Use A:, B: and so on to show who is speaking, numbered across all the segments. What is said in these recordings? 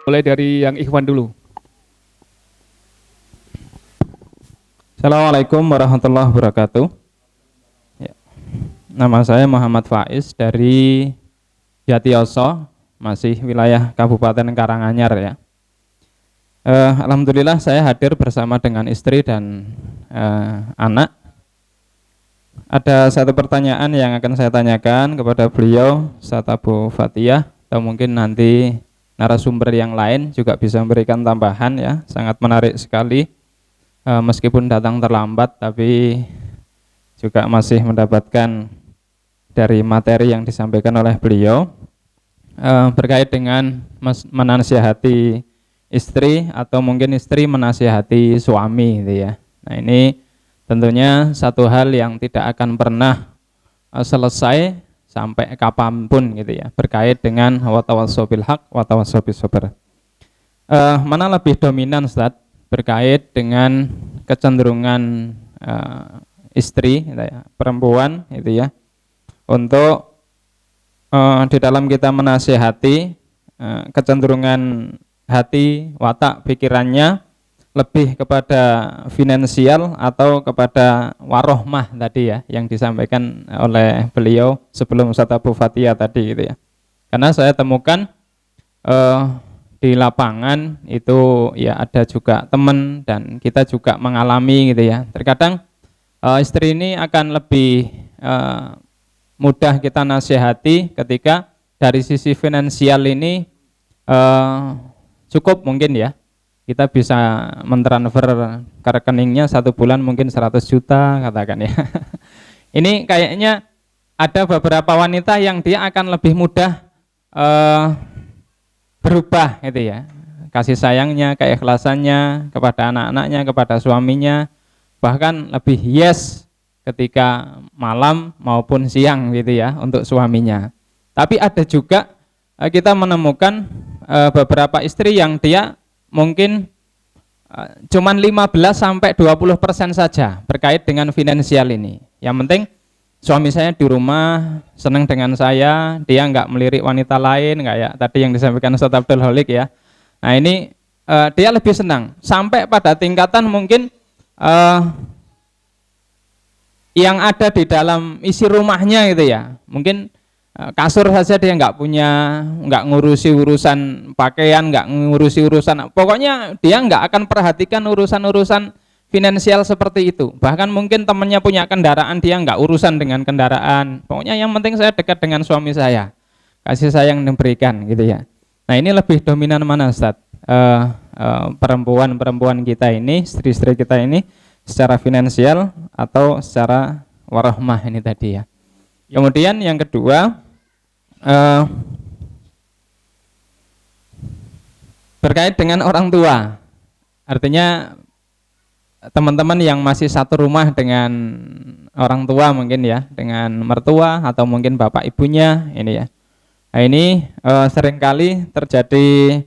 A: Mulai dari yang Ikhwan dulu. Assalamualaikum warahmatullahi wabarakatuh. Ya. Nama saya Muhammad Faiz dari Jatiyoso, masih wilayah Kabupaten Karanganyar ya. Alhamdulillah saya hadir bersama dengan istri dan anak. Ada satu pertanyaan yang akan saya tanyakan kepada beliau, Ustaz Abu Fatihah, atau mungkin nanti narasumber yang lain juga bisa memberikan tambahan ya. Sangat menarik sekali. Meskipun datang terlambat tapi juga masih mendapatkan dari materi yang disampaikan oleh beliau berkait dengan menasihati istri atau mungkin istri menasihati suami gitu ya. Nah, ini tentunya satu hal yang tidak akan pernah selesai sampai kapanpun gitu ya, berkait dengan wa tawassaw bil haq wa tawassaw bis sabr. Mana lebih dominan Ustaz berkait dengan kecenderungan istri gitu ya, perempuan itu ya, untuk di dalam kita menasihati kecenderungan hati, watak, pikirannya lebih kepada finansial atau kepada warohmah tadi ya, yang disampaikan oleh beliau sebelum Ustaz Abu Fatihah tadi gitu ya. Karena saya temukan di lapangan itu ya ada juga teman dan kita juga mengalami gitu ya. Terkadang istri ini akan lebih mudah kita nasihati ketika dari sisi finansial ini cukup mungkin ya. Kita bisa mentransfer ke rekeningnya 1 bulan mungkin 100 juta katakan ya. Ini kayaknya ada beberapa wanita yang dia akan lebih mudah berubah gitu ya, kasih sayangnya, keikhlasannya kepada anak-anaknya, kepada suaminya, bahkan lebih yes ketika malam maupun siang gitu ya untuk suaminya. Tapi ada juga kita menemukan beberapa istri yang dia mungkin cuman 15-20% saja berkait dengan finansial ini. Yang penting suami saya di rumah senang dengan saya, dia nggak melirik wanita lain, nggak ya tadi yang disampaikan Ustaz Abdul Holik ya. Nah ini dia lebih senang sampai pada tingkatan mungkin yang ada di dalam isi rumahnya gitu ya. Mungkin kasur saja dia nggak punya, nggak ngurusi urusan pakaian, nggak ngurusi urusan, pokoknya dia nggak akan perhatikan urusan-urusan finansial seperti itu. Bahkan mungkin temannya punya kendaraan, dia nggak urusan dengan kendaraan. Pokoknya yang penting saya dekat dengan suami saya, kasih sayang diberikan gitu ya. Nah ini lebih dominan mana Ustaz? Perempuan-perempuan kita ini, istri-istri kita ini secara finansial atau secara warahmah ini tadi ya. Kemudian yang kedua berkait dengan orang tua. Artinya teman-teman yang masih satu rumah dengan orang tua mungkin ya, dengan mertua atau mungkin bapak ibunya ini ya. Nah ini seringkali terjadi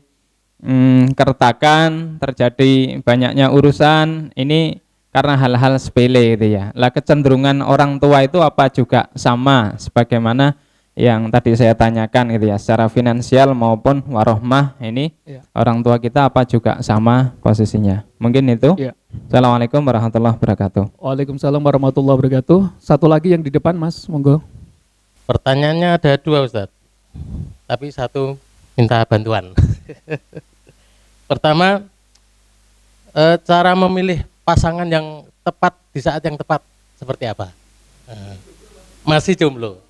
A: keretakan, terjadi banyaknya urusan ini karena hal-hal sepele gitu ya. Lah kecenderungan orang tua itu apa juga sama sebagaimana yang tadi saya tanyakan gitu ya, secara finansial maupun warohmah ini ya. Orang tua kita apa juga sama posisinya. Mungkin itu ya. Assalamualaikum warahmatullahi wabarakatuh.
B: Waalaikumsalam warahmatullahi wabarakatuh. Satu lagi yang di depan Mas, monggo.
C: Pertanyaannya ada 2 Ustaz, tapi satu minta bantuan. Pertama, cara memilih pasangan yang tepat di saat yang tepat seperti apa? Masih jomblo.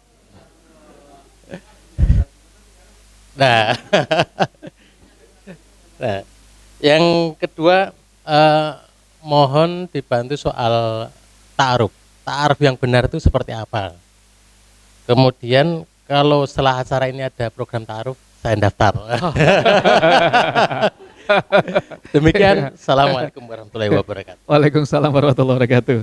C: Nah, yang kedua mohon dibantu soal ta'aruf. Ta'aruf yang benar itu seperti apa? Kemudian kalau setelah acara ini ada program ta'aruf, saya daftar. Demikian, assalamualaikum warahmatullahi wabarakatuh.
B: Waalaikumsalam warahmatullahi wabarakatuh.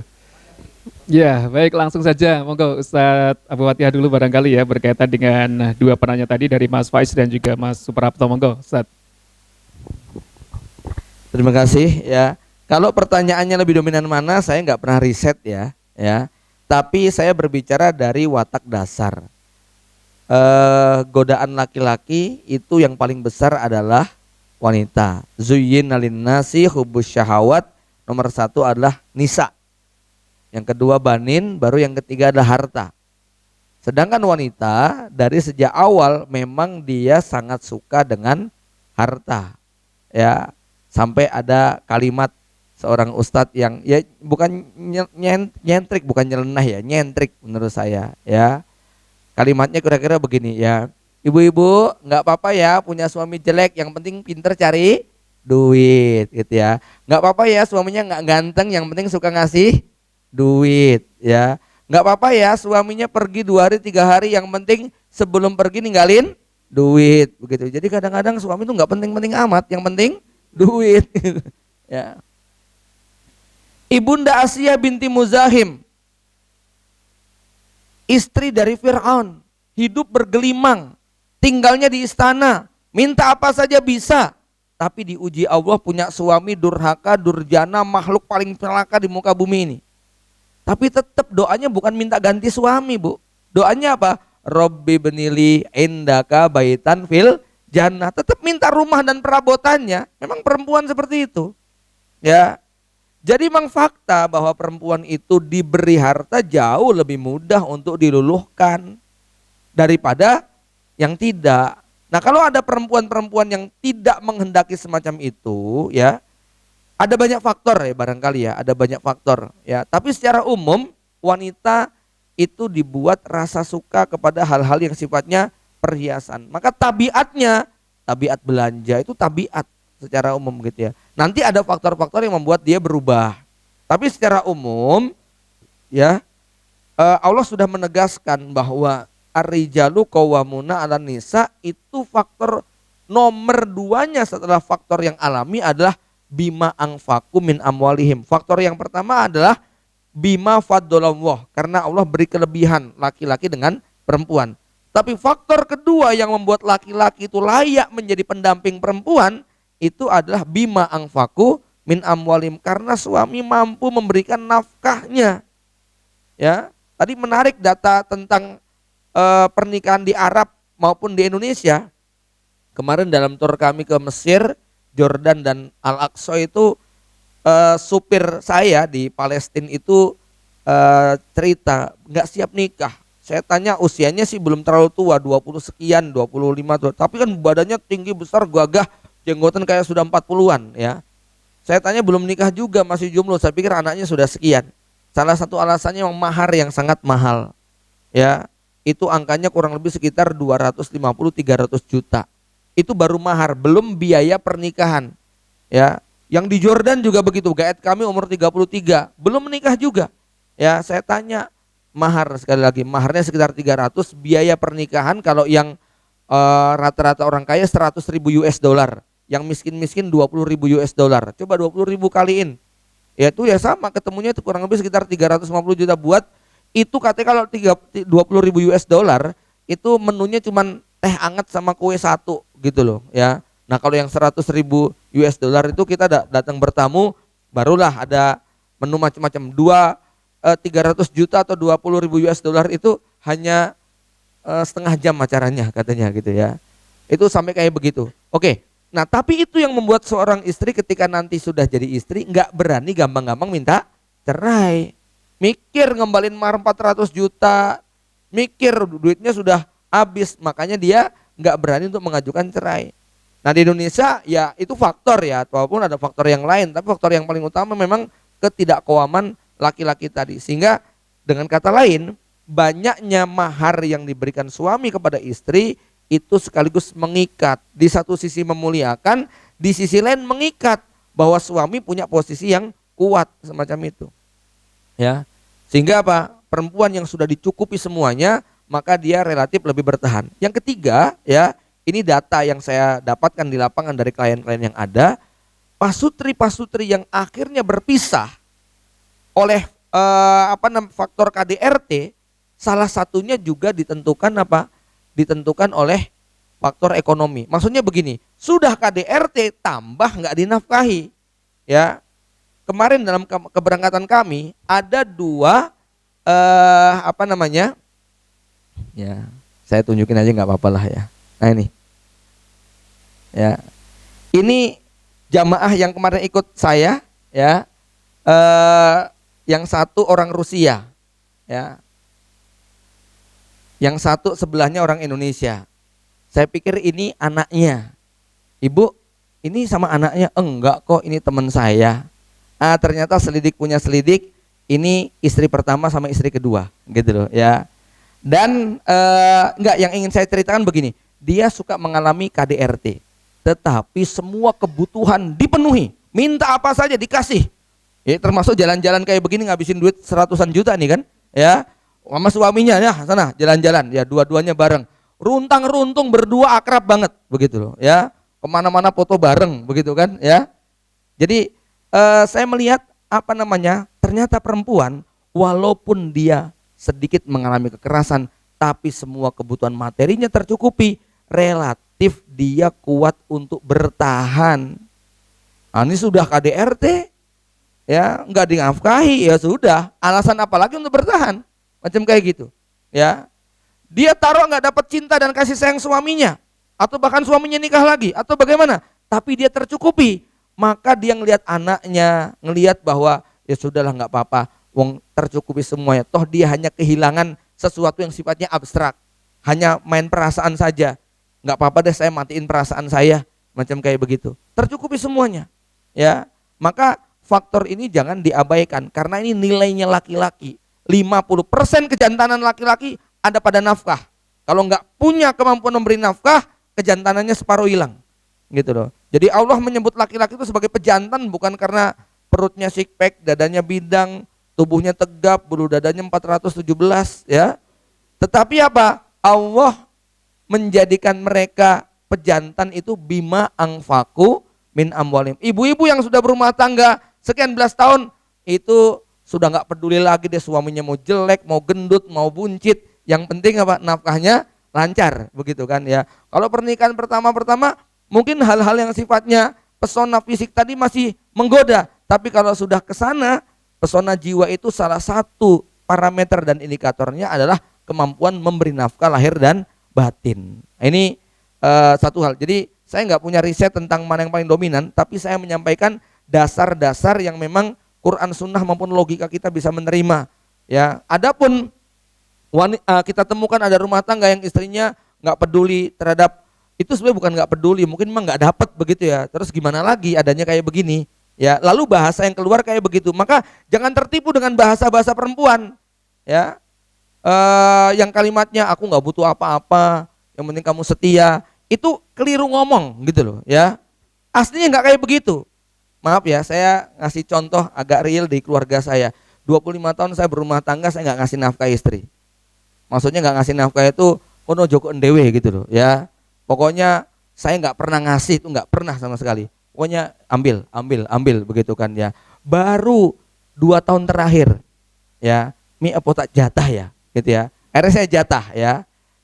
B: Ya, baik, langsung saja. Monggo Ustadz Abu Fatihah dulu barangkali ya, berkaitan dengan 2 penanya tadi dari Mas Faiz dan juga Mas Suprapto. Monggo Ustadz.
D: Terima kasih ya. Kalau pertanyaannya lebih dominan mana, saya nggak pernah riset ya. Tapi saya berbicara dari watak dasar. Godaan laki-laki itu yang paling besar adalah wanita. Zuyyina linnasi hubbus syahawat, nomor 1 adalah nisa. Yang kedua banin, baru yang ketiga adalah harta. Sedangkan wanita dari sejak awal memang dia sangat suka dengan harta. Ya, sampai ada kalimat seorang ustadz yang ya bukan nyentrik, bukan nyeleneh ya, nyentrik menurut saya ya. Kalimatnya kira-kira begini ya. Ibu-ibu nggak apa-apa ya punya suami jelek, yang penting pinter cari duit gitu ya. Nggak apa-apa ya suaminya nggak ganteng, yang penting suka ngasih duit ya. Nggak apa-apa ya suaminya pergi 2 hari 3 hari, yang penting sebelum pergi ninggalin duit begitu. Jadi kadang-kadang suami itu nggak penting-penting amat, yang penting duit ya. Ibunda Asiyah binti Muzahim, istri dari Fir'aun, hidup bergelimang, tinggalnya di istana, minta apa saja bisa, tapi diuji Allah punya suami durhaka, durjana, makhluk paling celaka di muka bumi ini. Tapi tetap doanya bukan minta ganti suami, Bu. Doanya apa? Robbi benili indaka baitan fil jannah. Tetap minta rumah dan perabotannya. Memang perempuan seperti itu. Ya. Jadi memang fakta bahwa perempuan itu diberi harta jauh lebih mudah untuk diluluhkan daripada yang tidak. Nah, kalau ada perempuan-perempuan yang tidak menghendaki semacam itu, ya, ada banyak faktor ya barangkali ya, ada banyak faktor ya. Tapi secara umum wanita itu dibuat rasa suka kepada hal-hal yang sifatnya perhiasan. Maka tabiatnya, tabiat belanja itu tabiat secara umum gitu ya. Nanti ada faktor-faktor yang membuat dia berubah. Tapi secara umum ya, Allah sudah menegaskan bahwa ar-rijalu qawwamuna 'alan nisa, itu faktor nomor 2-nya setelah faktor yang alami adalah bima angfaku min amwalihim. Faktor yang pertama adalah bima faddolallah, karena Allah beri kelebihan laki-laki dengan perempuan. Tapi faktor kedua yang membuat laki-laki itu layak menjadi pendamping perempuan itu adalah bima angfaku min amwalihim, karena suami mampu memberikan nafkahnya. Ya, tadi menarik data tentang pernikahan di Arab maupun di Indonesia. Kemarin dalam tur kami ke Mesir, Jordan dan Al-Aqsa itu supir saya di Palestina itu cerita nggak siap nikah. Saya tanya usianya sih belum terlalu tua, 20 sekian, 25 tuh. Tapi kan badannya tinggi besar, gagah, jenggotan kayak sudah 40-an ya. Saya tanya belum nikah juga, masih jomblo. Saya pikir anaknya sudah sekian. Salah satu alasannya memang mahar yang sangat mahal. Ya, itu angkanya kurang lebih sekitar 250-300 juta. Itu baru mahar, belum biaya pernikahan. Ya, yang di Jordan juga begitu. Gaet kami umur 33, belum menikah juga. Ya, saya tanya mahar, sekali lagi maharnya sekitar 300, biaya pernikahan kalau yang rata-rata orang kaya 100.000 US dollar, yang miskin-miskin 20.000 US dollar. Coba 20.000 kaliin. Ya itu ya sama, ketemunya itu kurang lebih sekitar 350 juta buat itu. Katanya kalau 20.000 US dollar itu menunya cuman teh anget sama kue satu gitu loh ya. Nah kalau yang 100.000 US dollar itu kita datang bertamu, barulah ada menu macam-macam. 300 juta atau 20.000 US dollar itu hanya setengah jam acaranya katanya gitu ya. Itu sampai kayak begitu. Oke, nah tapi itu yang membuat seorang istri ketika nanti sudah jadi istri nggak berani gampang-gampang minta cerai. Mikir ngembalin mahar 400 juta, mikir duitnya sudah habis, makanya dia nggak berani untuk mengajukan cerai. Nah di Indonesia ya itu faktor ya, walaupun ada faktor yang lain, tapi faktor yang paling utama memang ketidakkowaman laki-laki tadi. Sehingga dengan kata lain, banyaknya mahar yang diberikan suami kepada istri itu sekaligus mengikat. Di satu sisi memuliakan, di sisi lain mengikat bahwa suami punya posisi yang kuat semacam itu. Ya, sehingga apa? Perempuan yang sudah dicukupi semuanya, maka dia relatif lebih bertahan. Yang ketiga, ya, ini data yang saya dapatkan di lapangan dari klien-klien yang ada, pasutri-pasutri yang akhirnya berpisah oleh faktor KDRT, salah satunya juga ditentukan apa? Ditentukan oleh faktor ekonomi. Maksudnya begini, sudah KDRT tambah nggak dinafkahi, ya. Kemarin dalam keberangkatan kami ada 2 ya saya tunjukin aja nggak apa-apa lah ya. Nah ini ya, Ini jamaah yang kemarin ikut saya, ya, yang satu orang Rusia, ya, yang satu sebelahnya orang Indonesia. Saya pikir ini anaknya. Ibu, ini sama anaknya? Enggak kok, ini teman saya. Ternyata selidik punya selidik, ini istri pertama sama istri kedua, gitu loh, ya. Dan enggak, yang ingin saya ceritakan begini, dia suka mengalami KDRT, tetapi semua kebutuhan dipenuhi, minta apa saja dikasih. Ya, termasuk jalan-jalan kayak begini ngabisin duit seratusan juta nih kan, ya. Sama suaminya, ya sana jalan-jalan, ya dua-duanya bareng. Runtang-runtung berdua akrab banget, begitu loh, ya. Kemana-mana foto bareng, begitu kan, ya. Jadi saya melihat ternyata perempuan walaupun dia sedikit mengalami kekerasan, tapi semua kebutuhan materinya tercukupi, relatif dia kuat untuk bertahan. Ini sudah KDRT, ya nggak dinafkahi, ya sudah. Alasan apa lagi untuk bertahan? Macam kayak gitu, ya. Dia taruh nggak dapat cinta dan kasih sayang suaminya, atau bahkan suaminya nikah lagi, atau bagaimana? Tapi dia tercukupi, maka dia ngelihat anaknya, ngelihat bahwa ya sudahlah nggak apa-apa, wong tercukupi semuanya. Toh dia hanya kehilangan sesuatu yang sifatnya abstrak, hanya main perasaan saja. Nggak apa-apa deh saya matiin perasaan saya, macam kayak begitu. Tercukupi semuanya, ya. Maka faktor ini jangan diabaikan karena ini nilainya laki-laki. 50% kejantanan laki-laki ada pada nafkah. Kalau nggak punya kemampuan memberi nafkah, kejantanannya separuh hilang, gitu loh. Jadi Allah menyebut laki-laki itu sebagai pejantan bukan karena perutnya six pack, dadanya bidang, tubuhnya tegap, bulu dadanya 417, ya. Tetapi apa? Allah menjadikan mereka pejantan itu bima angfaku min amwalim. Ibu-ibu yang sudah berumah tangga sekian belas tahun itu sudah nggak peduli lagi deh suaminya mau jelek, mau gendut, mau buncit. Yang penting apa? Nafkahnya lancar, begitu kan, ya. Kalau pernikahan pertama-pertama mungkin hal-hal yang sifatnya pesona fisik tadi masih menggoda, tapi kalau sudah ke sana, pesona jiwa itu salah satu parameter dan indikatornya adalah kemampuan memberi nafkah lahir dan batin. Ini satu hal. Jadi saya nggak punya riset tentang mana yang paling dominan, tapi saya menyampaikan dasar-dasar yang memang Quran Sunnah maupun logika kita bisa menerima. Ya, adapun kita temukan ada rumah tangga yang istrinya nggak peduli terhadap itu, sebenarnya bukan nggak peduli, mungkin memang nggak dapat begitu ya. Terus gimana lagi adanya kayak begini? Ya, lalu bahasa yang keluar kayak begitu. Maka jangan tertipu dengan bahasa-bahasa perempuan, ya. Yang kalimatnya aku nggak butuh apa-apa, yang penting kamu setia, itu keliru ngomong gitu loh, ya. Aslinya nggak kayak begitu. Maaf ya, saya ngasih contoh agak real di keluarga saya. 25 tahun saya berumah tangga, saya nggak ngasih nafkah istri. Maksudnya nggak ngasih nafkah itu kono joko ndewe gitu loh, ya. Pokoknya saya nggak pernah ngasih, itu nggak pernah sama sekali. Pokoknya ambil begitu kan, ya. Baru 2 tahun terakhir, ya, mi apa tak jatah ya, gitu ya. Akhirnya saya jatah, ya.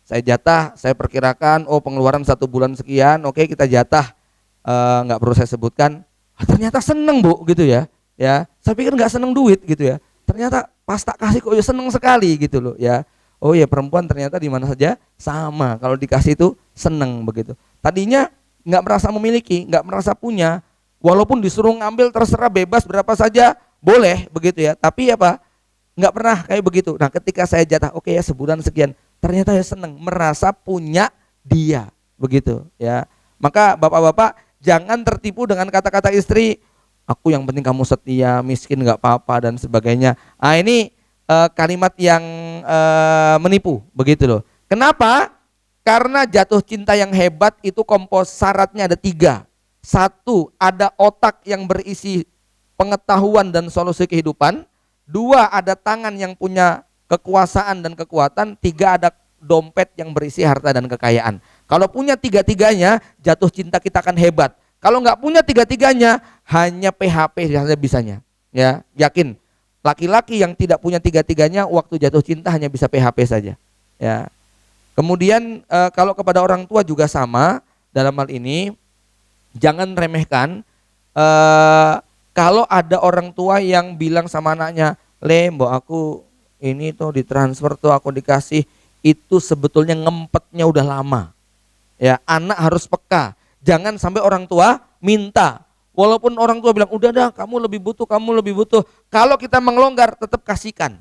D: Saya jatah, saya perkirakan pengeluaran 1 bulan sekian, oke kita jatah, nggak perlu saya sebutkan. Ternyata seneng bu, gitu ya. Ya, saya pikir nggak seneng duit gitu ya. Ternyata pas tak kasih kok ya seneng sekali gitu loh, ya. Oh ya, perempuan ternyata di mana saja sama, kalau dikasih itu seneng begitu. Tadinya nggak merasa memiliki, nggak merasa punya, walaupun disuruh ngambil terserah bebas berapa saja boleh begitu ya. Tapi apa? Nggak pernah kayak begitu. Nah, ketika saya jatah, oke ya sebulan sekian, ternyata ya seneng, merasa punya dia begitu ya. Maka bapak-bapak jangan tertipu dengan kata-kata istri, aku yang penting kamu setia, miskin nggak apa-apa dan sebagainya. Ini kalimat yang menipu begitu loh. Kenapa? Karena jatuh cinta yang hebat itu syaratnya ada 3. 1, ada otak yang berisi pengetahuan dan solusi kehidupan. 2, ada tangan yang punya kekuasaan dan kekuatan. 3, ada dompet yang berisi harta dan kekayaan. Kalau punya 3-tiganya, jatuh cinta kita akan hebat. Kalau nggak punya 3-tiganya, hanya PHP saja bisanya. Ya, yakin. Laki-laki yang tidak punya 3-tiganya waktu jatuh cinta hanya bisa PHP saja. Ya. Kemudian kalau kepada orang tua juga sama dalam hal ini, jangan remehkan. Kalau ada orang tua yang bilang sama anaknya, "Le, mbok aku ini tuh ditransfer tuh aku dikasih," itu sebetulnya ngempetnya udah lama. Ya, anak harus peka. Jangan sampai orang tua minta. Walaupun orang tua bilang, udah dah kamu lebih butuh, kamu lebih butuh. Kalau kita mengelonggar, tetap kasihkan.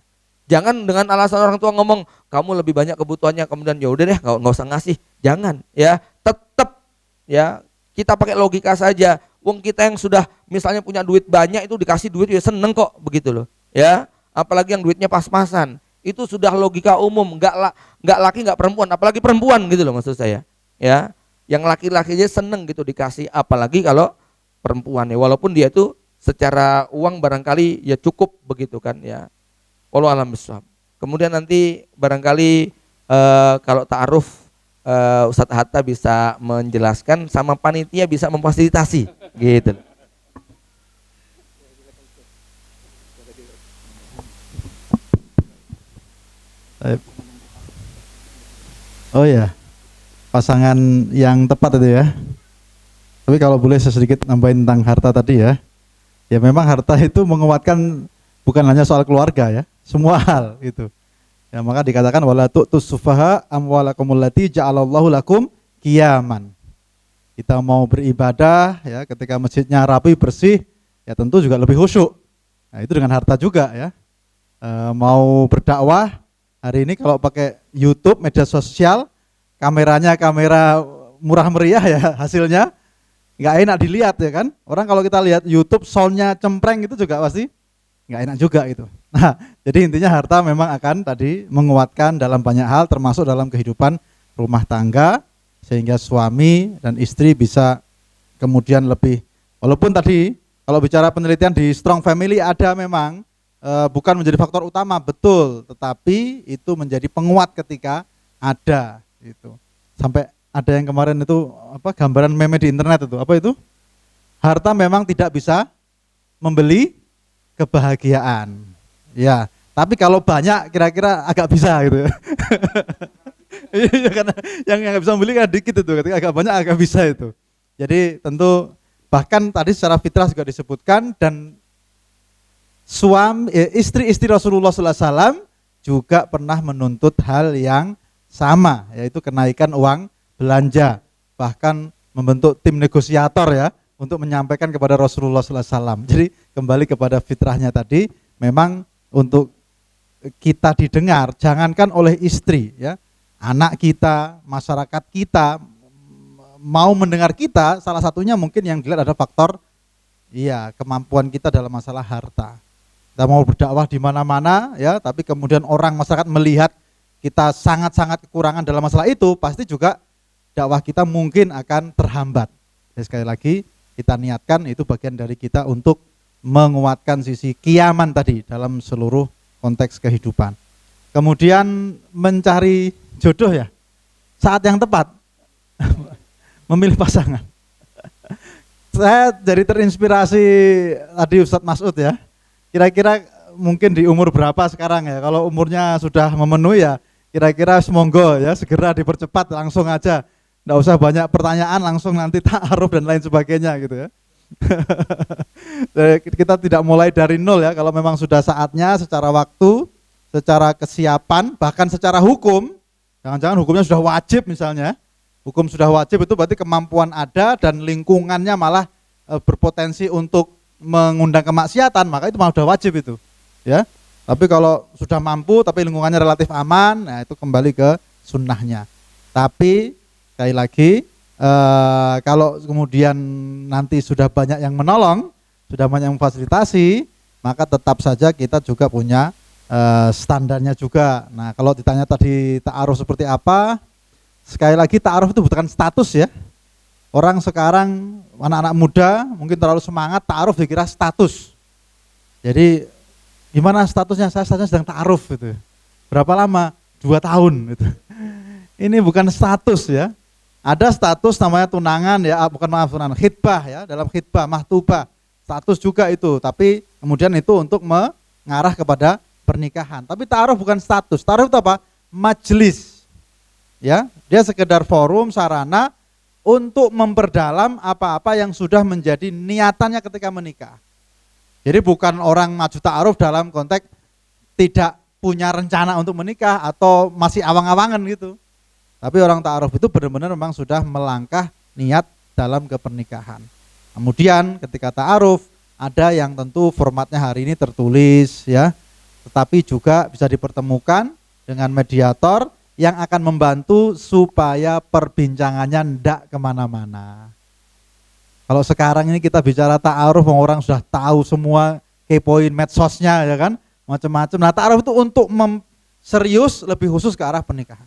D: Jangan dengan alasan orang tua ngomong, kamu lebih banyak kebutuhannya, kemudian ya udah deh nggak usah ngasih. Jangan ya, tetap ya kita pakai logika saja. Wong kita yang sudah misalnya punya duit banyak itu dikasih duit ya seneng kok begitu loh. Ya, apalagi yang duitnya pas-pasan. Itu sudah logika umum, nggak laki nggak perempuan, apalagi perempuan gitu loh maksud saya. Ya, yang laki-laki aja seneng gitu dikasih, apalagi kalau perempuan ya, walaupun dia itu secara uang barangkali ya cukup begitu kan ya. Wallahu alam bishawab. Kemudian nanti barangkali kalau ta'aruf Ustadz Hatta bisa menjelaskan sama panitia bisa memfasilitasi gitu.
E: Oh ya, pasangan yang tepat itu ya. Tapi kalau boleh saya sedikit nambahin tentang harta tadi ya. Ya memang harta itu menguatkan bukan hanya soal keluarga ya, semua hal itu. Ya maka dikatakan wala tu'tus sufaha amwalakumul lati ja'alallahu lakum qiyaman. Kita mau beribadah ya, ketika masjidnya rapi bersih, ya tentu juga lebih khusyuk. Nah, itu dengan harta juga ya. Mau berdakwah hari ini kalau pakai YouTube, media sosial, kameranya kamera murah meriah ya, hasilnya nggak enak dilihat ya kan. Orang kalau kita lihat YouTube soundnya cempreng itu juga pasti nggak enak juga gitu. Nah, jadi intinya harta memang akan tadi menguatkan dalam banyak hal, termasuk dalam kehidupan rumah tangga, sehingga suami dan istri bisa kemudian lebih, walaupun tadi kalau bicara penelitian di Strong Family ada memang bukan menjadi faktor utama, betul, tetapi itu menjadi penguat ketika ada itu. Sampai ada yang kemarin itu apa, gambaran meme di internet itu, apa itu? Harta memang tidak bisa membeli kebahagiaan. Ya, tapi kalau banyak kira-kira agak bisa gitu. Iya, karena yang nggak bisa membeli kan dikit itu, ketika agak banyak agak bisa itu. Jadi tentu bahkan tadi secara fitrah juga disebutkan, dan istri-istri Rasulullah SAW juga pernah menuntut hal yang sama, yaitu kenaikan uang belanja, bahkan membentuk tim negosiator ya untuk menyampaikan kepada Rasulullah SAW. Jadi kembali kepada fitrahnya tadi, memang untuk kita didengar, jangankan oleh istri ya, anak kita, masyarakat kita mau mendengar kita, salah satunya mungkin yang dilihat ada faktor iya kemampuan kita dalam masalah harta. Kita mau berdakwah di mana-mana ya, tapi kemudian orang masyarakat melihat kita sangat-sangat kekurangan dalam masalah itu, pasti juga dakwah kita mungkin akan terhambat. Jadi sekali lagi kita niatkan itu bagian dari kita untuk menguatkan sisi kiaman tadi dalam seluruh konteks kehidupan. Kemudian mencari jodoh ya, saat yang tepat memilih pasangan. Saya jadi terinspirasi tadi Ustadz Mas'ud ya. Kira-kira mungkin di umur berapa sekarang ya? Kalau umurnya sudah memenuhi ya, kira-kira semonggo ya segera dipercepat, langsung aja. Nggak usah banyak pertanyaan, langsung nanti ta'aruf dan lain sebagainya gitu ya. Kita tidak mulai dari nol ya, kalau memang sudah saatnya secara waktu, secara kesiapan, bahkan secara hukum. Jangan-jangan hukumnya sudah wajib misalnya. Hukum sudah wajib itu berarti kemampuan ada dan lingkungannya malah berpotensi untuk mengundang kemaksiatan, maka itu malah sudah wajib itu. Ya. Tapi kalau sudah mampu tapi lingkungannya relatif aman, nah itu kembali ke sunnahnya. Tapi sekali lagi kalau kemudian nanti sudah banyak yang menolong, sudah banyak yang memfasilitasi, maka tetap saja kita juga punya standarnya juga. Nah kalau ditanya tadi ta'aruf seperti apa, sekali lagi ta'aruf itu bukan status ya. Orang sekarang anak-anak muda mungkin terlalu semangat, ta'aruf dikira status. Jadi gimana statusnya? Saya statusnya sedang ta'aruf gitu. Berapa lama? 2 tahun gitu. Ini bukan status ya. Ada status namanya tunangan ya, bukan maaf tunangan, khitbah ya, dalam khitbah, mahtubah. Status juga itu, tapi kemudian itu untuk mengarah kepada pernikahan. Tapi ta'aruf bukan status. Ta'aruf itu apa? Majelis. Ya, dia sekedar forum, sarana untuk memperdalam apa-apa yang sudah menjadi niatannya ketika menikah. Jadi bukan orang maju ta'aruf dalam konteks tidak punya rencana untuk menikah atau masih awang-awangan gitu. Tapi orang ta'aruf itu benar-benar memang sudah melangkah niat dalam kepernikahan. Kemudian ketika ta'aruf ada yang tentu formatnya hari ini tertulis ya, tetapi juga bisa dipertemukan dengan mediator yang akan membantu supaya perbincangannya ndak kemana-mana. Kalau sekarang ini kita bicara ta'aruf, orang sudah tahu semua kepoin medsosnya ya kan, macam-macam. Nah ta'aruf itu untuk serius lebih khusus ke arah pernikahan.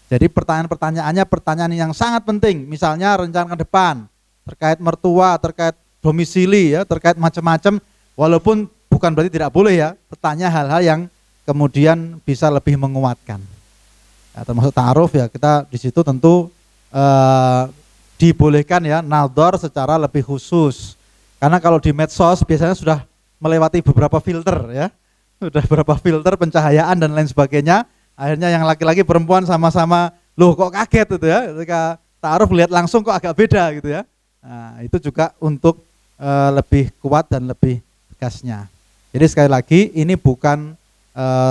E: Jadi pertanyaannya pertanyaan yang sangat penting, misalnya rencana ke depan, terkait mertua, terkait domisili ya, terkait macam-macam, walaupun bukan berarti tidak boleh ya, bertanya hal-hal yang kemudian bisa lebih menguatkan. Ya, termasuk ta'aruf ya, kita di situ tentu dibolehkan ya nadhar secara lebih khusus. Karena kalau di medsos biasanya sudah melewati beberapa filter ya, sudah beberapa filter pencahayaan dan lain sebagainya. Akhirnya yang laki-laki perempuan sama-sama, loh kok kaget gitu ya, ketika ta'aruf lihat langsung kok agak beda gitu ya. Nah, itu juga untuk lebih kuat dan lebih tegasnya. Jadi sekali lagi ini bukan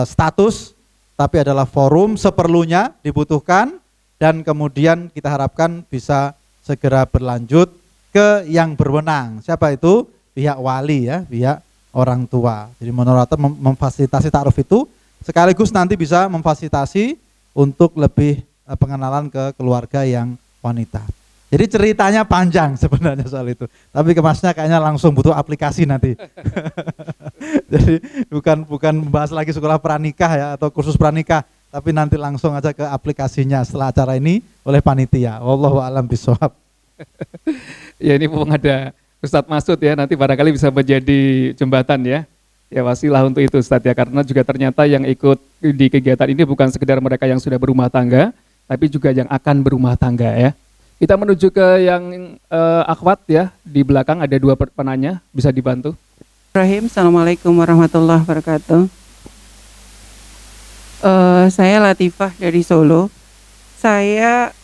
E: status, tapi adalah forum seperlunya dibutuhkan dan kemudian kita harapkan bisa segera berlanjut ke yang berwenang. Siapa itu? Pihak wali ya, pihak orang tua. Jadi moderator memfasilitasi ta'aruf itu sekaligus nanti bisa memfasilitasi untuk lebih pengenalan ke keluarga yang wanita. Jadi ceritanya panjang sebenarnya soal itu, tapi kemasnya kayaknya langsung butuh aplikasi nanti. Jadi bukan membahas lagi sekolah pranikah ya atau kursus pranikah, tapi nanti langsung aja ke aplikasinya setelah acara ini oleh panitia. Wallahu a'lam bishawab.
B: Ya ini mumpung ada Ustadz Masud ya, nanti barangkali bisa menjadi jembatan ya. Ya wasilah untuk itu Ustadz ya, karena juga ternyata yang ikut di kegiatan ini bukan sekedar mereka yang sudah berumah tangga, tapi juga yang akan berumah tangga ya. Kita menuju ke yang akhwat ya, di belakang ada dua penanya, bisa dibantu.
F: Assalamualaikum warahmatullahi wabarakatuh. Saya Latifah dari Solo. Saya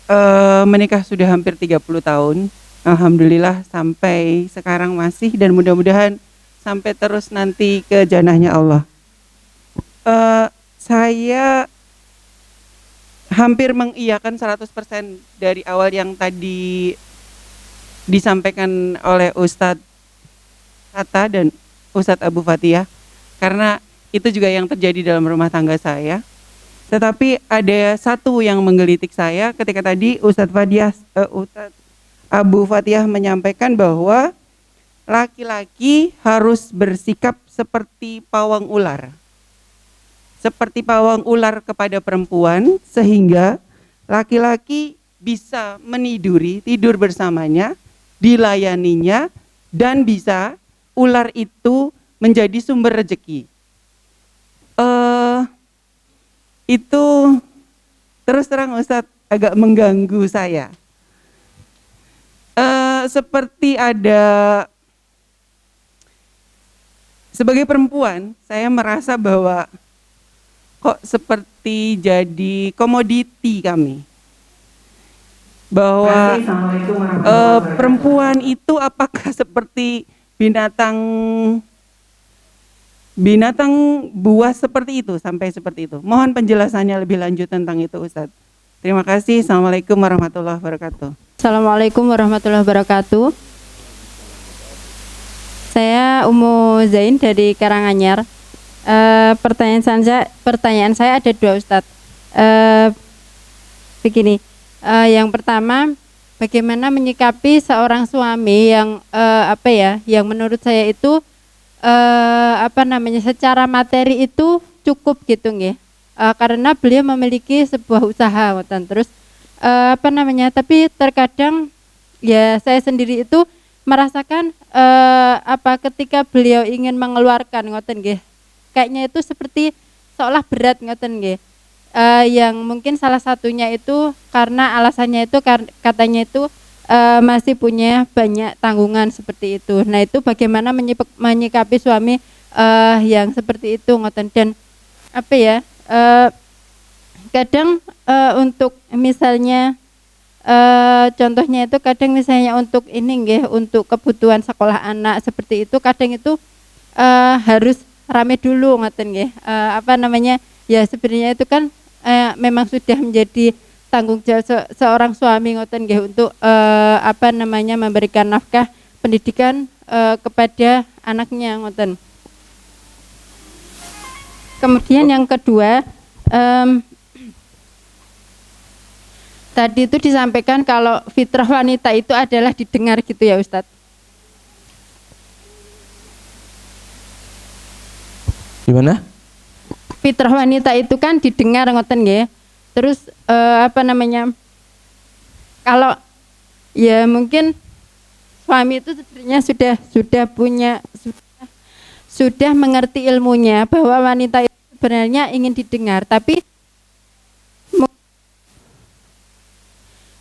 F: menikah sudah hampir 30 tahun. Alhamdulillah sampai sekarang masih, dan mudah-mudahan sampai terus nanti ke janahnya Allah. Saya hampir mengiyakan 100% dari awal yang tadi disampaikan oleh Ustadz Hatta dan Ustadz Abu Fatihah, karena itu juga yang terjadi dalam rumah tangga saya. Tetapi ada satu yang menggelitik saya ketika tadi Ustadz Abu Fatihah menyampaikan bahwa laki-laki harus bersikap seperti pawang ular. Seperti pawang ular kepada perempuan, sehingga laki-laki bisa tidur bersamanya, dilayaninya, dan bisa ular itu menjadi sumber rezeki. Itu terus terang Ustadz agak mengganggu saya. Seperti ada, sebagai perempuan saya merasa bahwa kok seperti jadi komoditi kami, bahwa perempuan itu apakah seperti binatang buas seperti itu, sampai seperti itu. Mohon penjelasannya lebih lanjut tentang itu Ustadz. Terima kasih. Assalamualaikum warahmatullahi wabarakatuh.
G: Assalamualaikum warahmatullahi wabarakatuh. Saya Umu Zain dari Karanganyar. Pertanyaan saya ada dua Ustadz. Begini, yang pertama, bagaimana menyikapi seorang suami yang yang menurut saya itu secara materi itu cukup gitu nggih. Karena beliau memiliki sebuah usaha terus tapi terkadang ya saya sendiri itu merasakan ketika beliau ingin mengeluarkan ngoten nggih, kayaknya itu seperti seolah berat ngoten nggih. Yang mungkin salah satunya itu karena alasannya itu katanya itu masih punya banyak tanggungan seperti itu. Nah itu bagaimana menyikapi suami yang seperti itu ngoten, dan kadang untuk misalnya contohnya itu kadang misalnya untuk ini nggih, untuk kebutuhan sekolah anak seperti itu, kadang itu harus rame dulu ngoten nggih. Ya sebenarnya itu kan memang sudah menjadi tanggung jawab seorang suami ngoten nggih untuk apa namanya memberikan nafkah pendidikan kepada anaknya ngoten. Kemudian yang kedua, tadi itu disampaikan kalau fitrah wanita itu adalah didengar gitu ya Ustadz.
D: Gimana?
G: Fitrah wanita itu kan didengar ngoten nggih. Terus apa namanya? Kalau ya mungkin suami itu sebenarnya sudah mengerti ilmunya bahwa wanita itu sebenarnya ingin didengar, tapi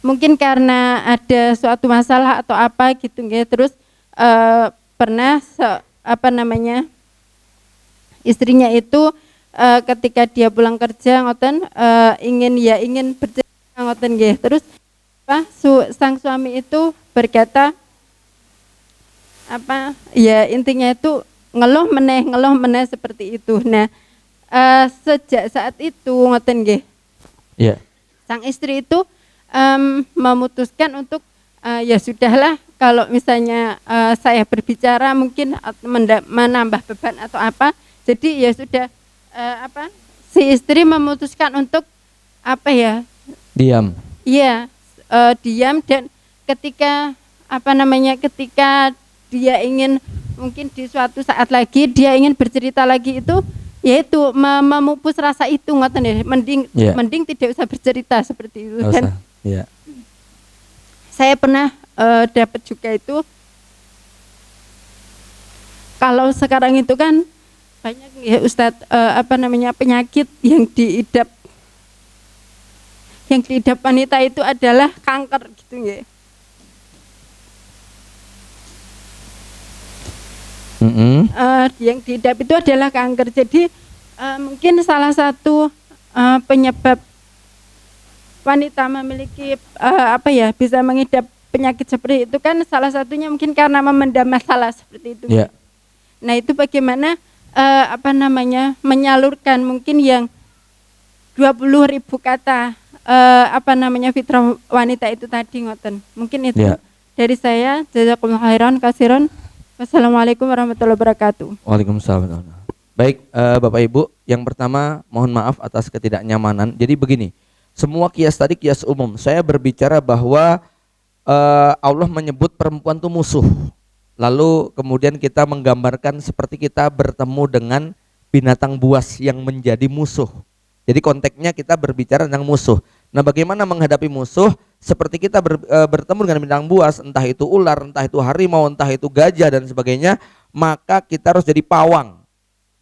G: mungkin karena ada suatu masalah atau apa gitu nggih. Terus pernah apa namanya? Istrinya itu ketika dia pulang kerja ngoten ingin bercerita ngoten nggih. Terus sang suami itu berkata apa ya intinya itu ngeluh meneh seperti itu. Nah sejak saat itu ngoten nggih.
D: Iya.
G: Sang istri itu memutuskan untuk ya sudahlah kalau misalnya saya berbicara mungkin menambah beban atau apa. Jadi ya sudah apa si istri memutuskan untuk apa ya
D: Diam.
G: iya diam, dan ketika apa namanya ketika dia ingin mungkin di suatu saat lagi dia ingin bercerita lagi itu yaitu memupus rasa itu ngoten ya, mending tidak usah bercerita seperti itu. Dan saya pernah dapat juga itu kalau sekarang itu kan banyak ya Ustadz apa namanya penyakit yang diidap wanita itu adalah kanker gitu ya. Yang diidap itu adalah kanker. Jadi mungkin salah satu penyebab wanita memiliki apa ya bisa mengidap penyakit seperti itu kan salah satunya mungkin karena memendam masalah seperti itu.
D: Yeah.
G: Nah itu bagaimana apa namanya menyalurkan mungkin yang 20.000 kata apa namanya fitrah wanita itu tadi ngoten. Mungkin itu dari saya. Jazakumullah khairan kasiron. Wassalamualaikum warahmatullahi wabarakatuh.
D: Waalaikumsalam. Baik Bapak Ibu, yang pertama mohon maaf atas ketidaknyamanan. Jadi begini, semua kias tadi kias umum. Saya berbicara bahwa Allah menyebut perempuan itu musuh. Lalu kemudian kita menggambarkan seperti kita bertemu dengan binatang buas yang menjadi musuh. Jadi konteksnya kita berbicara tentang musuh. Nah bagaimana menghadapi musuh? Seperti kita bertemu dengan binatang buas, entah itu ular, entah itu harimau, entah itu gajah dan sebagainya, maka kita harus jadi pawang.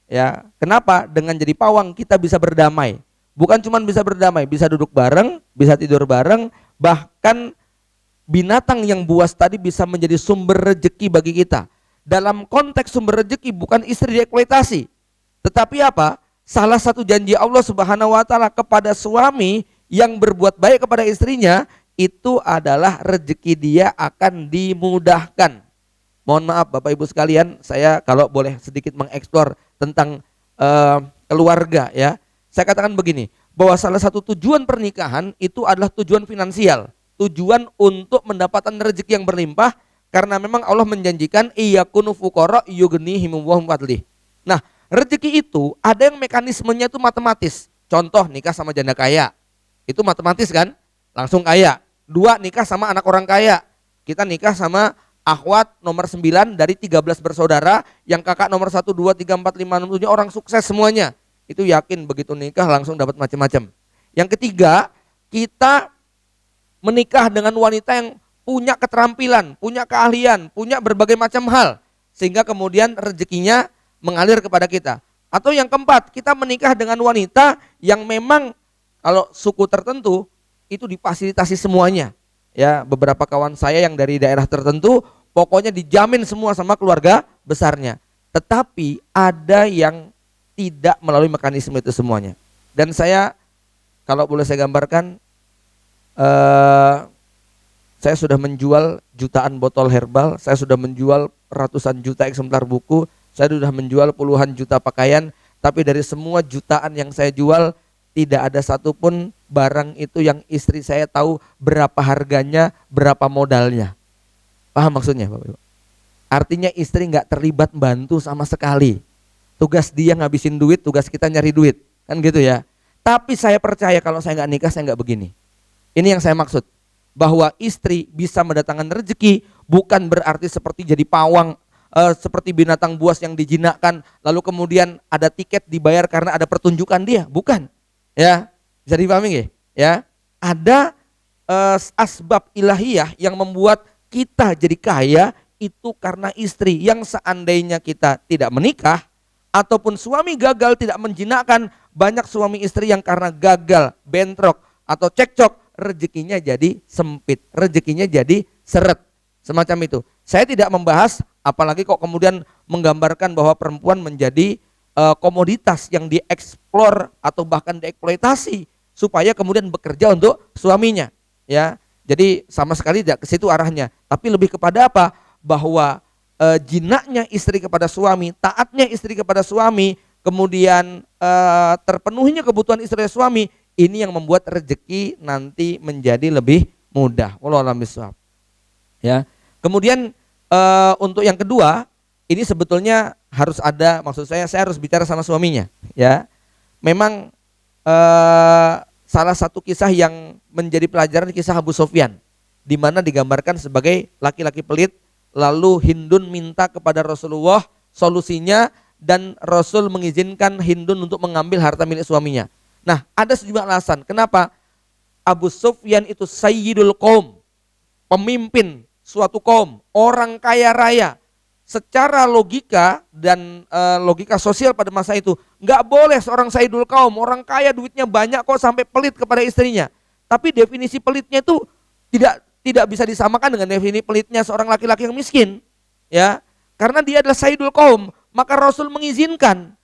D: Ya, kenapa? Dengan jadi pawang kita bisa berdamai. Bukan cuma bisa berdamai, bisa duduk bareng, bisa tidur bareng, bahkan binatang yang buas tadi bisa menjadi sumber rezeki bagi kita. Dalam konteks sumber rezeki bukan istri dieksploitasi, tetapi apa? Salah satu janji Allah Subhanahu wa taala kepada suami yang berbuat baik kepada istrinya itu adalah rezeki dia akan dimudahkan. Mohon maaf Bapak Ibu sekalian, saya kalau boleh sedikit mengeksplor tentang keluarga ya. Saya katakan begini, bahwa salah satu tujuan pernikahan itu adalah tujuan finansial. Tujuan untuk mendapatkan rezeki yang berlimpah, karena memang Allah menjanjikan iyakunu fuqara yughnihimullahu min fadlih. Nah, rezeki itu ada yang mekanismenya itu matematis. Contoh nikah sama janda kaya. Itu matematis kan? Langsung kaya. 2 nikah sama anak orang kaya. Kita nikah sama akhwat nomor 9 dari 13 bersaudara, yang kakak nomor 1 2 3 4 5 6 7 orang sukses semuanya. Itu yakin begitu nikah langsung dapat macam-macam. Yang ketiga, kita menikah dengan wanita yang punya keterampilan, punya keahlian, punya berbagai macam hal, sehingga kemudian rezekinya mengalir kepada kita. Atau yang keempat, kita menikah dengan wanita yang memang kalau suku tertentu itu difasilitasi semuanya. Ya, beberapa kawan saya yang dari daerah tertentu pokoknya dijamin semua sama keluarga besarnya. Tetapi ada yang tidak melalui mekanisme itu semuanya. Dan saya kalau boleh saya gambarkan, saya sudah menjual jutaan botol herbal, saya sudah menjual ratusan juta eksemplar buku, saya sudah menjual puluhan juta pakaian, tapi dari semua jutaan yang saya jual tidak ada satupun barang itu yang istri saya tahu berapa harganya, berapa modalnya. Paham maksudnya Bapak Ibu? Artinya istri nggak terlibat bantu sama sekali. Tugas dia ngabisin duit, tugas kita nyari duit. Kan gitu ya. Tapi saya percaya kalau saya nggak nikah, saya nggak begini. Ini yang saya maksud. Bahwa istri bisa mendatangkan rezeki bukan berarti seperti jadi pawang, seperti binatang buas yang dijinakkan, lalu kemudian ada tiket dibayar karena ada pertunjukan dia. Bukan. Ya, bisa dipahami nggih? Ya, ada asbab ilahiyah yang membuat kita jadi kaya itu karena istri, yang seandainya kita tidak menikah ataupun suami gagal tidak menjinakkan, banyak suami istri yang karena gagal, bentrok atau cekcok, rezekinya jadi sempit, rezekinya jadi seret, semacam itu. Saya tidak membahas, apalagi kok kemudian menggambarkan bahwa perempuan menjadi komoditas yang dieksplor atau bahkan dieksploitasi supaya kemudian bekerja untuk suaminya, ya. Jadi sama sekali tidak ke situ arahnya, tapi lebih kepada apa? Bahwa jinaknya istri kepada suami, taatnya istri kepada suami, kemudian terpenuhinya kebutuhan istri dan suami, ini yang membuat rezeki nanti menjadi lebih mudah. Wallahu a'lam bishawab. Ya. Kemudian untuk yang kedua, ini sebetulnya harus ada, maksud saya harus bicara sama suaminya, ya. Memang salah satu kisah yang menjadi pelajaran kisah Abu Sufyan, di mana digambarkan sebagai laki-laki pelit, lalu Hindun minta kepada Rasulullah solusinya dan Rasul mengizinkan Hindun untuk mengambil harta milik suaminya. Nah, ada sejumlah alasan kenapa Abu Sufyan itu sayyidul qaum, pemimpin suatu kaum, orang kaya raya. Secara logika dan logika sosial pada masa itu, nggak boleh seorang sayyidul qaum, orang kaya duitnya banyak kok sampai pelit kepada istrinya. Tapi definisi pelitnya itu tidak bisa disamakan dengan definisi pelitnya seorang laki-laki yang miskin, ya. Karena dia adalah sayyidul qaum, maka Rasul mengizinkan.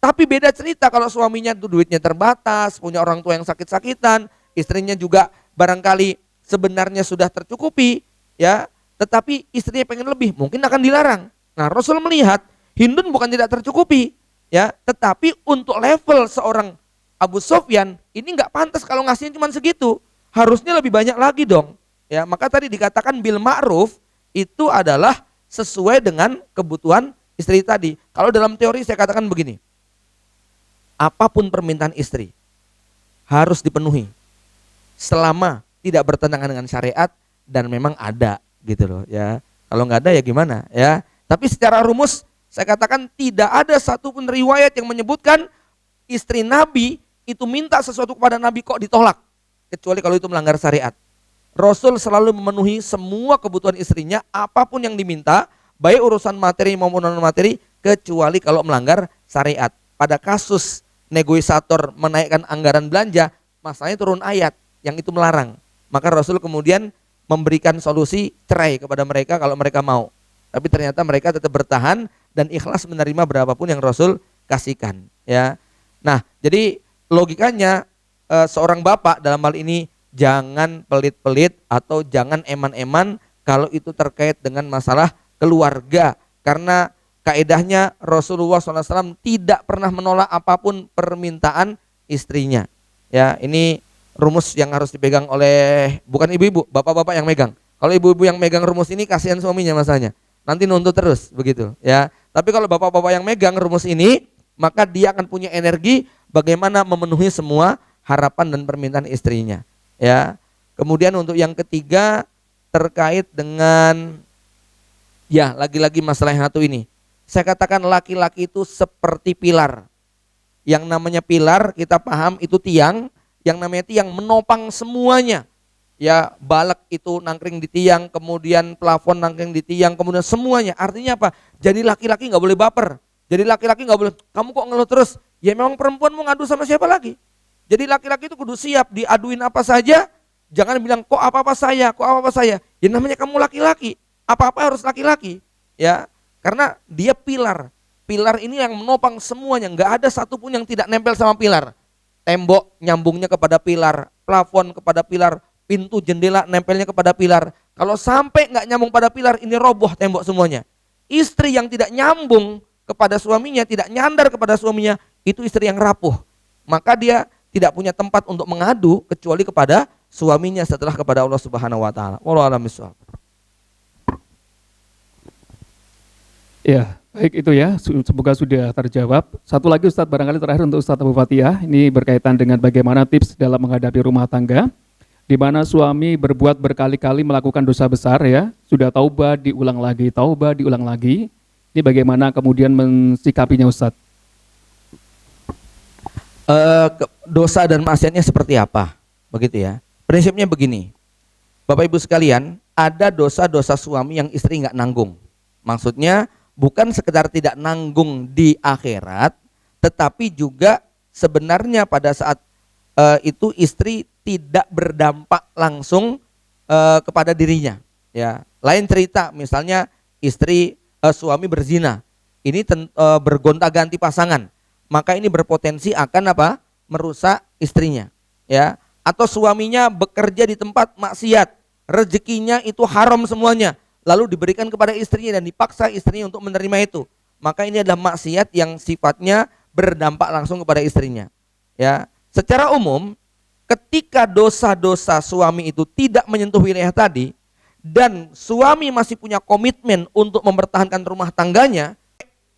D: Tapi beda cerita kalau suaminya itu duitnya terbatas, punya orang tua yang sakit-sakitan, istrinya juga barangkali sebenarnya sudah tercukupi, ya. Tetapi istrinya pengen lebih, mungkin akan dilarang. Nah, Rasul melihat Hindun bukan tidak tercukupi, ya, tetapi untuk level seorang Abu Sufyan ini nggak pantas kalau ngasihnya cuma segitu, harusnya lebih banyak lagi dong, ya. Maka tadi dikatakan bil ma'ruf itu adalah sesuai dengan kebutuhan istri tadi. Kalau dalam teori saya katakan begini, apapun permintaan istri harus dipenuhi selama tidak bertentangan dengan syariat dan memang ada, gitu loh, ya. Kalau nggak ada ya gimana, ya. Tapi secara rumus saya katakan tidak ada satupun riwayat yang menyebutkan istri Nabi itu minta sesuatu kepada Nabi kok ditolak, kecuali kalau itu melanggar syariat. Rasul selalu memenuhi semua kebutuhan istrinya, apapun yang diminta, baik urusan materi maupun non materi, kecuali kalau melanggar syariat. Pada kasus negosiator menaikkan anggaran belanja, masalahnya turun ayat yang itu melarang. Maka Rasul kemudian memberikan solusi cerai kepada mereka kalau mereka mau. Tapi ternyata mereka tetap bertahan dan ikhlas menerima berapapun yang Rasul kasihkan, ya. Nah, jadi logikanya seorang bapak dalam hal ini jangan pelit-pelit atau jangan eman-eman kalau itu terkait dengan masalah keluarga, karena kaedahnya Rasulullah SAW tidak pernah menolak apapun permintaan istrinya, ya. Ini rumus yang harus dipegang oleh bukan ibu-ibu, bapak-bapak yang megang. Kalau ibu-ibu yang megang rumus ini kasihan suaminya masanya, nanti nuntut terus begitu, ya. Tapi kalau bapak-bapak yang megang rumus ini, maka dia akan punya energi bagaimana memenuhi semua harapan dan permintaan istrinya, ya. Kemudian untuk yang ketiga terkait dengan, ya, lagi-lagi masalah yang satu ini. Saya katakan laki-laki itu seperti pilar. Yang namanya pilar kita paham itu tiang, yang namanya tiang menopang semuanya. Ya, balak itu nangkring di tiang, kemudian plafon nangkring di tiang, kemudian semuanya. Artinya apa? Jadi laki-laki nggak boleh baper. Jadi laki-laki nggak boleh, kamu kok ngeluh terus? Ya memang perempuan mau ngadu sama siapa lagi? Jadi laki-laki itu kudu siap diaduin apa saja. Jangan bilang kok apa-apa saya, kok apa-apa saya. Ya namanya kamu laki-laki, apa-apa harus laki-laki. Ya, karena dia pilar. Pilar ini yang menopang semuanya, nggak ada satupun yang tidak nempel sama pilar. Tembok nyambungnya kepada pilar, plafon kepada pilar, pintu jendela nempelnya kepada pilar. Kalau sampai nggak nyambung pada pilar, ini roboh tembok semuanya. Istri yang tidak nyambung kepada suaminya, tidak nyandar kepada suaminya, itu istri yang rapuh. Maka dia tidak punya tempat untuk mengadu kecuali kepada suaminya setelah kepada Allah Subhanahu wa taala. Wallahu a'lam bishawab.
B: Ya, baik itu ya, semoga sudah terjawab. Satu lagi Ustadz, barangkali terakhir untuk Ustadz Abu Fatihah, ini berkaitan dengan bagaimana tips dalam menghadapi rumah tangga, di mana suami berbuat berkali-kali melakukan dosa besar ya, sudah taubat diulang lagi, ini bagaimana kemudian mensikapinya Ustadz?
D: Dosa dan maksiatnya seperti apa? Begitu ya. Prinsipnya begini, Bapak Ibu sekalian, ada dosa-dosa suami yang istri nggak nanggung. Maksudnya bukan sekedar tidak nanggung di akhirat, tetapi juga sebenarnya pada saat itu istri tidak berdampak langsung kepada dirinya. Ya, lain cerita, misalnya istri suami berzina, ini bergonta-ganti pasangan, maka ini berpotensi akan apa? Merusak istrinya. Ya, atau suaminya bekerja di tempat maksiat, rezekinya itu haram semuanya, lalu diberikan kepada istrinya dan dipaksa istrinya untuk menerima itu, maka ini adalah maksiat yang sifatnya berdampak langsung kepada istrinya. Ya, secara umum ketika dosa-dosa suami itu tidak menyentuh wilayah tadi dan suami masih punya komitmen untuk mempertahankan rumah tangganya,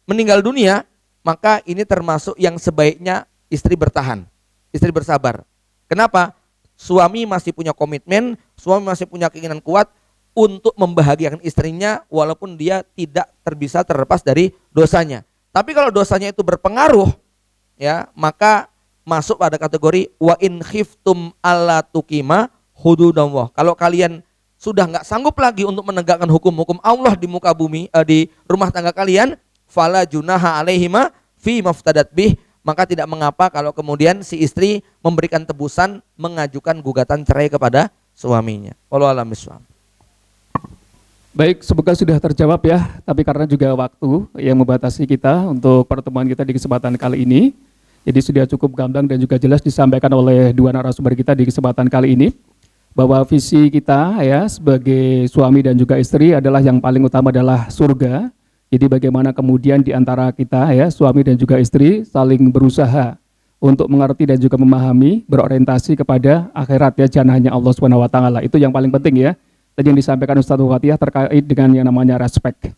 D: meninggal dunia, maka ini termasuk yang sebaiknya istri bertahan, istri bersabar. Kenapa? Suami masih punya komitmen, suami masih punya keinginan kuat untuk membahagiakan istrinya walaupun dia tidak bisa terlepas dari dosanya. Tapi kalau dosanya itu berpengaruh, ya, maka masuk pada kategori wa in khiftum alla tuqima hududallah. Kalau kalian sudah nggak sanggup lagi untuk menegakkan hukum-hukum Allah di muka bumi, di rumah tangga kalian, fala junaha alaihima fi maftadat bih, maka tidak mengapa kalau kemudian si istri memberikan tebusan, mengajukan gugatan cerai kepada suaminya. Wallahu a'lam bishawab.
B: Baik, semoga sudah terjawab ya, tapi karena juga waktu yang membatasi kita untuk pertemuan kita di kesempatan kali ini, jadi sudah cukup gamblang dan juga jelas disampaikan oleh dua narasumber kita di kesempatan kali ini, bahwa visi kita ya sebagai suami dan juga istri adalah yang paling utama adalah surga. Jadi bagaimana kemudian di antara kita ya, suami dan juga istri saling berusaha untuk mengerti dan juga memahami, berorientasi kepada akhirat ya, janahnya Allah Subhanahu wa taala. Itu yang paling penting ya. Tadi yang disampaikan Ustadz Fatihah terkait dengan yang namanya respect.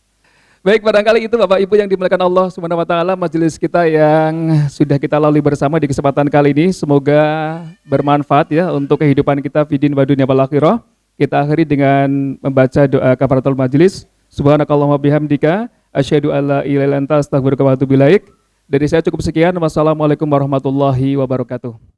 B: Baik, barangkali itu Bapak Ibu yang dimuliakan Allah Subhanahu wa taala, majelis kita yang sudah kita lalui bersama di kesempatan kali ini semoga bermanfaat ya untuk kehidupan kita fidin wa dunya wal akhirah. Kita akhiri dengan membaca doa kafaratul majelis. Subhanakallahumma bihamdika asyhadu alla ilaha illa anta astaghfiruka wa atubu ilaik. Dari saya cukup sekian. Wassalamualaikum warahmatullahi wabarakatuh.